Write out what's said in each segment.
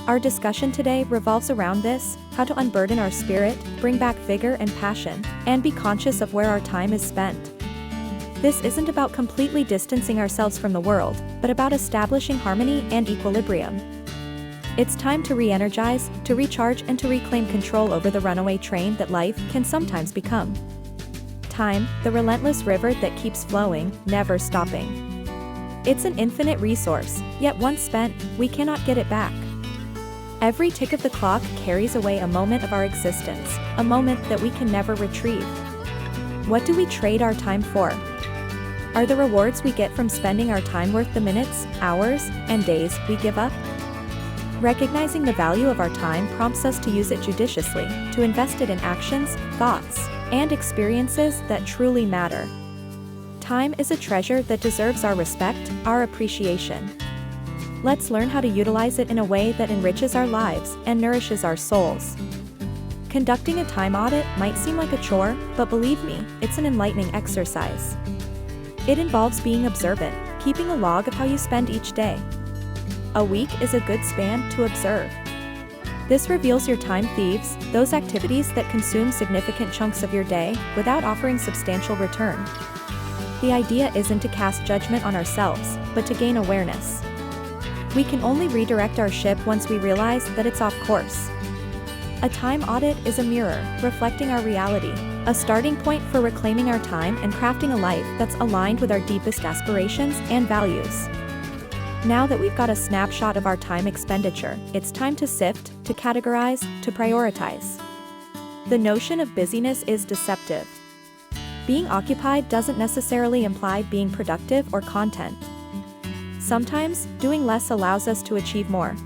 Our discussion today revolves around this: how to unburden our spirit, bring back vigor and passion, and be conscious of where our time is spent. This isn't about completely distancing ourselves from the world, but about establishing harmony and equilibrium. It's time to re-energize, to recharge, and to reclaim control over the runaway train that life can sometimes become. Time, the relentless river that keeps flowing, never stopping. It's an infinite resource, yet once spent, we cannot get it back. Every tick of the clock carries away a moment of our existence, a moment that we can never retrieve. What do we trade our time for? Are the rewards we get from spending our time worth the minutes, hours, and days we give up? Recognizing the value of our time prompts us to use it judiciously, to invest it in actions, thoughts, and experiences that truly matter. Time is a treasure that deserves our respect, our appreciation. Let's learn how to utilize it in a way that enriches our lives and nourishes our souls. Conducting a time audit might seem like a chore, but believe me, it's an enlightening exercise. It involves being observant, keeping a log of how you spend each day. A week is a good span to observe. This reveals your time thieves, those activities that consume significant chunks of your day without offering substantial return. The idea isn't to cast judgment on ourselves, but to gain awareness. We can only redirect our ship once we realize that it's off course. A time audit is a mirror, reflecting our reality, a starting point for reclaiming our time and crafting a life that's aligned with our deepest aspirations and values. Now that we've got a snapshot of our time expenditure, it's time to sift, to categorize, to prioritize. The notion of busyness is deceptive. Being occupied doesn't necessarily imply being productive or content. Sometimes, doing less allows us to achieve more.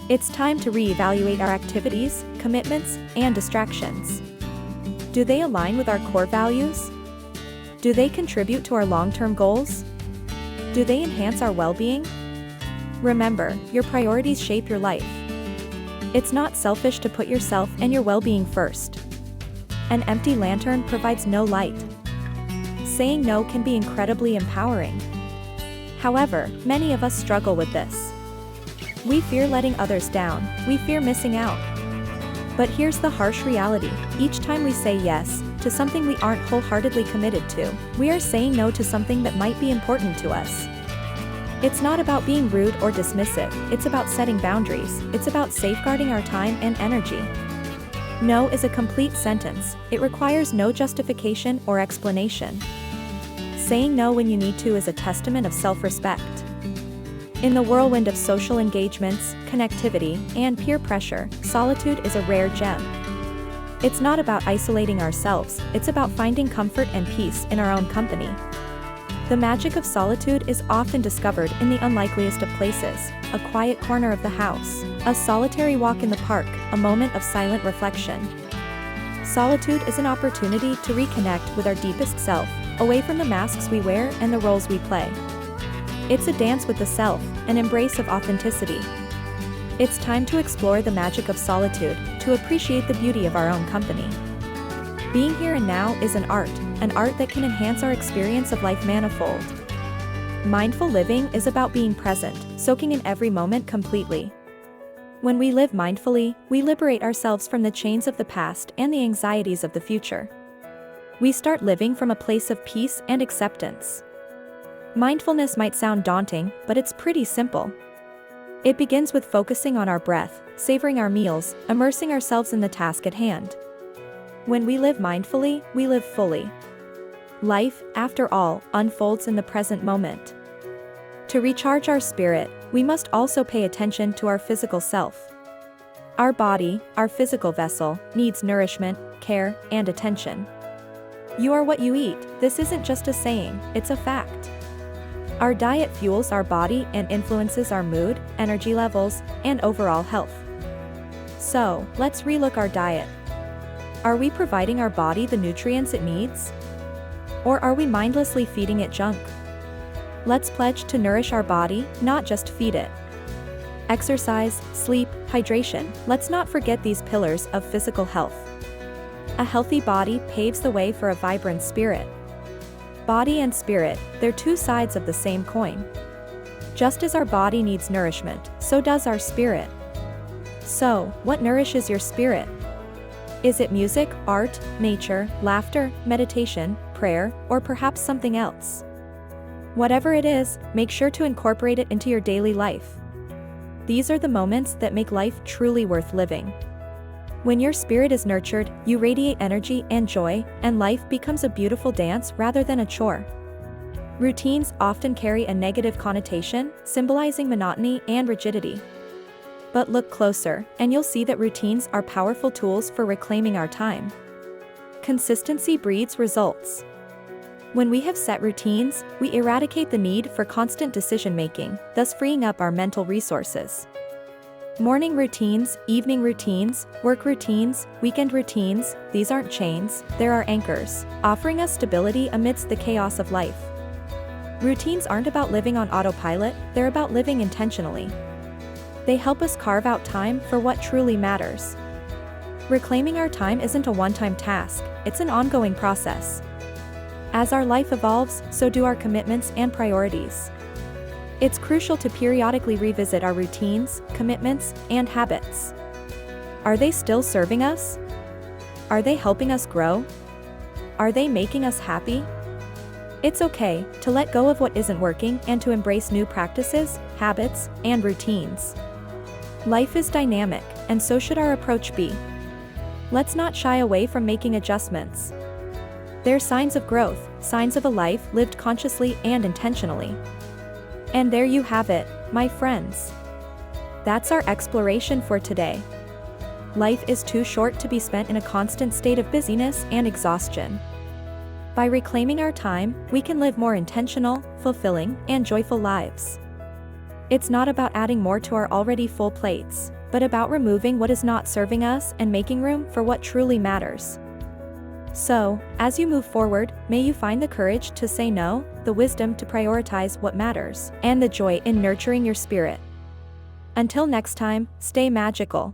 It's time to reevaluate our activities, commitments, and distractions. Do they align with our core values? Do they contribute to our long-term goals? Do they enhance our well-being? Remember, your priorities shape your life. It's not selfish to put yourself and your well-being first. An empty lantern provides no light. Saying no can be incredibly empowering. However, many of us struggle with this. We fear letting others down, we fear missing out. But here's the harsh reality: each time we say yes to something we aren't wholeheartedly committed to, we are saying no to something that might be important to us. It's not about being rude or dismissive, it's about setting boundaries, it's about safeguarding our time and energy. No is a complete sentence, it requires no justification or explanation. Saying no when you need to is a testament of self-respect. In the whirlwind of social engagements, connectivity, and peer pressure, solitude is a rare gem. It's not about isolating ourselves, it's about finding comfort and peace in our own company. The magic of solitude is often discovered in the unlikeliest of places: a quiet corner of the house, a solitary walk in the park, a moment of silent reflection. Solitude is an opportunity to reconnect with our deepest self, away from the masks we wear and the roles we play. It's a dance with the self, an embrace of authenticity. It's time to explore the magic of solitude, to appreciate the beauty of our own company. Being here and now is an art that can enhance our experience of life manifold. Mindful living is about being present, soaking in every moment completely. When we live mindfully, we liberate ourselves from the chains of the past and the anxieties of the future. We start living from a place of peace and acceptance. Mindfulness might sound daunting, but it's pretty simple. It begins with focusing on our breath, savoring our meals, immersing ourselves in the task at hand. When we live mindfully, we live fully. Life, after all, unfolds in the present moment. To recharge our spirit, we must also pay attention to our physical self. Our body, our physical vessel, needs nourishment, care, and attention. You are what you eat. This isn't just a saying, it's a fact. Our diet fuels our body and influences our mood, energy levels, and overall health. So, let's relook our diet. Are we providing our body the nutrients it needs? Or are we mindlessly feeding it junk? Let's pledge to nourish our body, not just feed it. Exercise, sleep, hydration, let's not forget these pillars of physical health. A healthy body paves the way for a vibrant spirit. Body and spirit, they're two sides of the same coin. Just as our body needs nourishment, so does our spirit. So, what nourishes your spirit? Is it music, art, nature, laughter, meditation, prayer, or perhaps something else? Whatever it is, make sure to incorporate it into your daily life. These are the moments that make life truly worth living. When your spirit is nurtured, you radiate energy and joy, and life becomes a beautiful dance rather than a chore. Routines often carry a negative connotation, symbolizing monotony and rigidity. But look closer, and you'll see that routines are powerful tools for reclaiming our time. Consistency breeds results. When we have set routines, we eradicate the need for constant decision-making, thus freeing up our mental resources. Morning routines, evening routines, work routines, weekend routines, these aren't chains, they're our anchors, offering us stability amidst the chaos of life. Routines aren't about living on autopilot, they're about living intentionally. They help us carve out time for what truly matters. Reclaiming our time isn't a one-time task, it's an ongoing process. As our life evolves, so do our commitments and priorities. It's crucial to periodically revisit our routines, commitments, and habits. Are they still serving us? Are they helping us grow? Are they making us happy? It's okay to let go of what isn't working and to embrace new practices, habits, and routines. Life is dynamic, and so should our approach be. Let's not shy away from making adjustments. They're signs of growth, signs of a life lived consciously and intentionally. And there you have it, my friends. That's our exploration for today. Life is too short to be spent in a constant state of busyness and exhaustion. By reclaiming our time, we can live more intentional, fulfilling, and joyful lives. It's not about adding more to our already full plates, but about removing what is not serving us and making room for what truly matters. So, as you move forward, may you find the courage to say no, the wisdom to prioritize what matters, and the joy in nurturing your spirit. Until next time, stay magical.